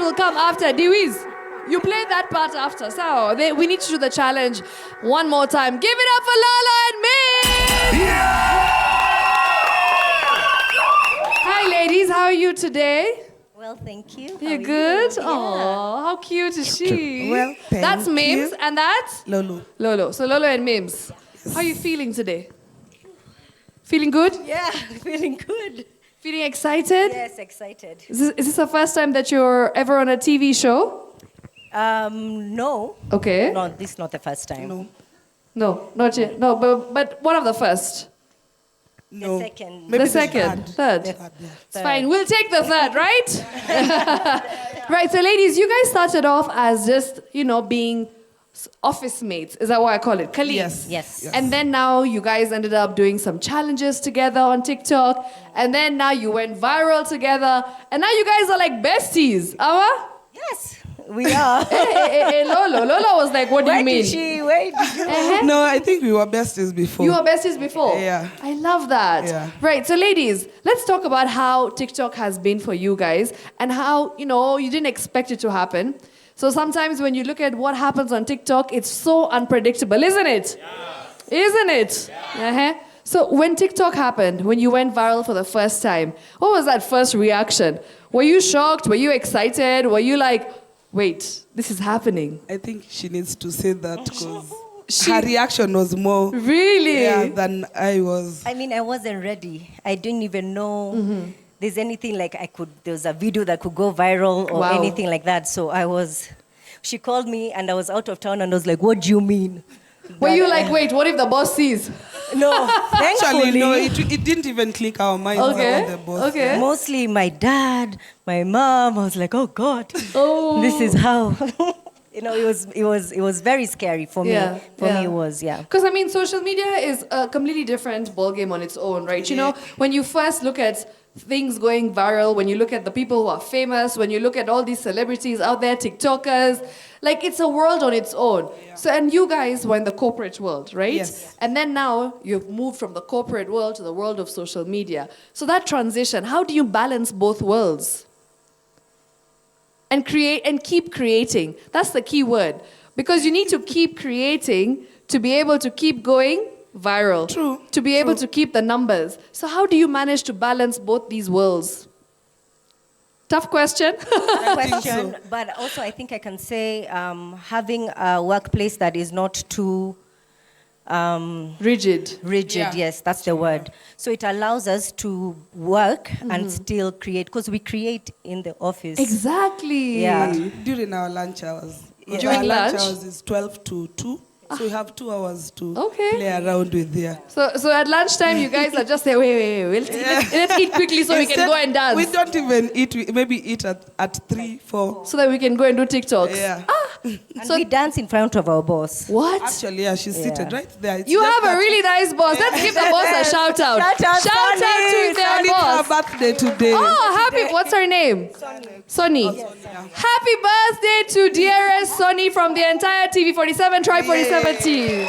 will come after. Dewiz, you played that part after. So we need to do the challenge one more time. Give it up for Lolo and me. Yeah! Hi, ladies. How are you today? Well, thank you. You're good? You? Oh, how cute is she? Well, thank that's MIMZ, you. and that's? Lolo. Lolo. So Lolo and MIMZ. Yes. How are you feeling today? Feeling good? Yeah, feeling good. Feeling excited? Yes, excited. Is this the first time that you're ever on a TV show? No. Okay. No, this is not the first time. No, not yet. No, but one of the first. No. The second. Maybe the second. Third. It's fine. We'll take the third, right? Right. So, ladies, you guys started off as just, being office mates. Is that what I call it? Colleagues. Yes. And then now you guys ended up doing some challenges together on TikTok. And then now you went viral together. And now you guys are like besties. Awa? Yes, we are. Hey, Lolo. Lolo was like, what do you mean? Where did you? No, I think we were besties before. You were besties before? Yeah. I love that. Yeah. Right, so ladies, let's talk about how TikTok has been for you guys and how, you didn't expect it to happen. So sometimes when you look at what happens on TikTok, it's so unpredictable, isn't it? Yeah. Isn't it? Yeah. Uh-huh. So when TikTok happened, when you went viral for the first time, what was that first reaction? Were you shocked? Were you excited? Were you like, wait, this is happening? I think she needs to say that because her reaction was more really than I was. I mean, I wasn't ready. I didn't even know there's anything like there was a video that could go viral or anything like that. So she called me and I was out of town and I was like, what do you mean? Were you like, wait, what if the boss sees? No, thankfully. Actually, no, it didn't even click our minds about the boss. Okay. Mostly my dad, my mom. I was like, oh God, this is how. It was very scary for me. For me, it was, Because, social media is a completely different ballgame on its own, right? When you first look at things going viral, when you look at the people who are famous, when you look at all these celebrities out there, TikTokers, like it's a world on its own. Yeah. So, and you guys were in the corporate world, right? Yes. And then now you've moved from the corporate world to the world of social media. So that transition, how do you balance both worlds? And create and keep creating. That's the key word. Because you need to keep creating to be able to keep going viral. True. To be able to keep the numbers. So how do you manage to balance both these worlds? Tough question. But also I think I can say having a workplace that is not too rigid. Yes, that's the word. So it allows us to work and still create, because we create in the office. Exactly. Yeah. During our lunch hours. During our lunch hours is 12 to 2. So we have 2 hours to play around with there. So at lunchtime, you guys are just say, wait, let's eat quickly so we can go and dance. We don't even eat. We maybe eat at 3, 4. So that we can go and do TikToks. Yeah. And we dance in front of our boss. What? Actually, she's seated right there. You have a really nice boss. Let's give the boss a shout out. Shout out to their boss. It's her birthday today. Oh, happy. What's her name? Sonny. Happy birthday to dearest Sonny from the entire TV47 Tribe 47 team.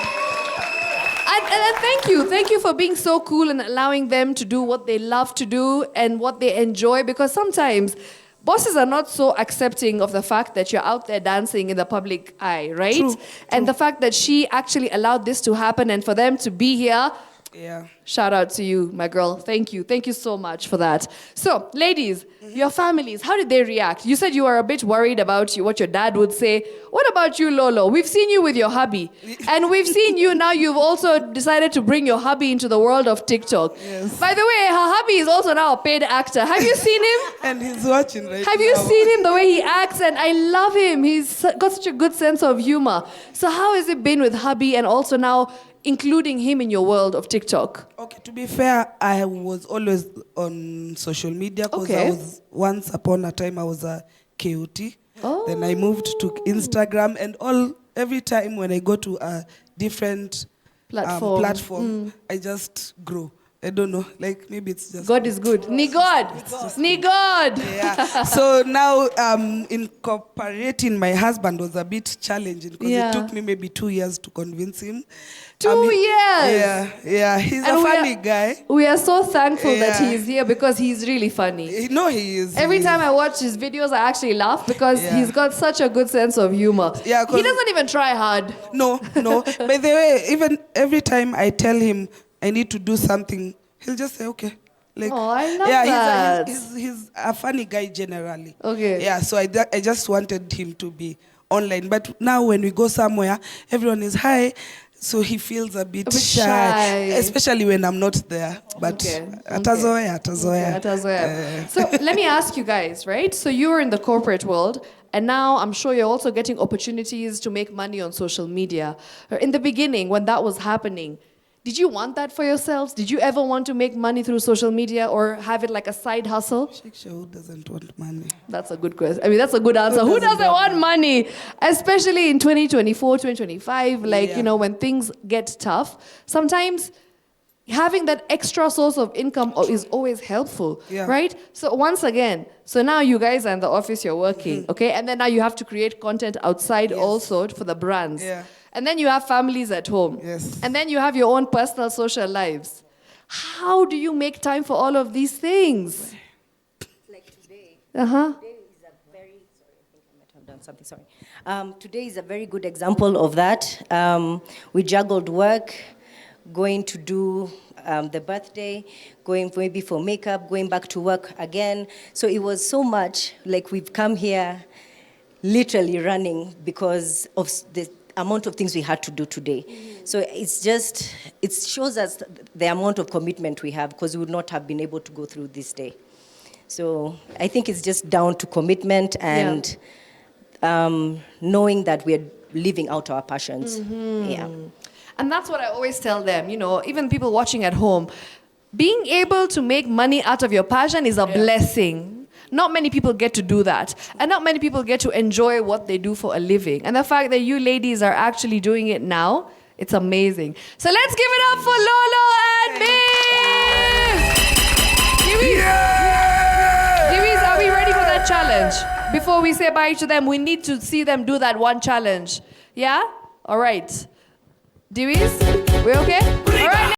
And thank you for being so cool and allowing them to do what they love to do and what they enjoy, because sometimes bosses are not so accepting of the fact that you're out there dancing in the public eye, right? True. And the fact that she actually allowed this to happen and for them to be here. Yeah. Shout out to you, my girl. Thank you. Thank you so much for that. So, ladies, your families, how did they react? You said you were a bit worried about what your dad would say. What about you, Lolo? We've seen you with your hubby. And we've seen you now, you've also decided to bring your hubby into the world of TikTok. Yes. By the way, her hubby is also now a paid actor. Have you seen him? And he's watching right now. Have you seen him, the way he acts? And I love him. He's got such a good sense of humor. So how has it been with hubby and also now including him in your world of TikTok? Okay, to be fair, I was always on social media because I was, once upon a time, I was a KOT. Oh. Then I moved to Instagram, and every time when I go to a different platform, I just grow. I don't know. Like maybe it's just God is good. Ni God. Ni God. Yeah. So now incorporating my husband was a bit challenging because it took me maybe 2 years to convince him. 2 years. Yeah. He's a funny guy. We are so thankful that he is here because he's really funny. No, he is. Every time I watch his videos, I actually laugh because he's got such a good sense of humor. Yeah, he doesn't even try hard. No. By the way, even every time I tell him I need to do something, he'll just say, okay. Like, I love that. He's a funny guy generally. Okay. Yeah, so I just wanted him to be online. But now when we go somewhere, everyone is hi. So he feels a bit shy, especially when I'm not there. But atazoea. So let me ask you guys, right? So you're in the corporate world, and now I'm sure you're also getting opportunities to make money on social media. In the beginning, when that was happening, did you want that for yourselves? Did you ever want to make money through social media or have it like a side hustle? Who doesn't want money? That's a good question. I mean, that's a good answer. Who doesn't want money? Especially in 2024, 2025, like, you know, when things get tough, sometimes having that extra source of income is always helpful, right? So once again, so now you guys are in the office, you're working, okay? And then now you have to create content outside also for the brands. Yeah. And then you have families at home. Yes. And then you have your own personal social lives. How do you make time for all of these things? Like today. Today is a very, sorry, I think I might have done something, sorry. Today is a very good example of that. We juggled work, going to do the birthday, going maybe for makeup, going back to work again. So it was so much, like we've come here literally running because of the amount of things we had to do today. So it shows us the amount of commitment we have because we would not have been able to go through this day. So I think it's just down to commitment and knowing that we're living out our passions. Yeah. And that's what I always tell them, you know, even people watching at home, being able to make money out of your passion is a blessing. Not many people get to do that. And not many people get to enjoy what they do for a living. And the fact that you ladies are actually doing it now, it's amazing. So let's give it up for Lolo and Mims! Diwis, are we ready for that challenge? Before we say bye to them, we need to see them do that one challenge. Yeah? All right. Diwis, we okay? All right.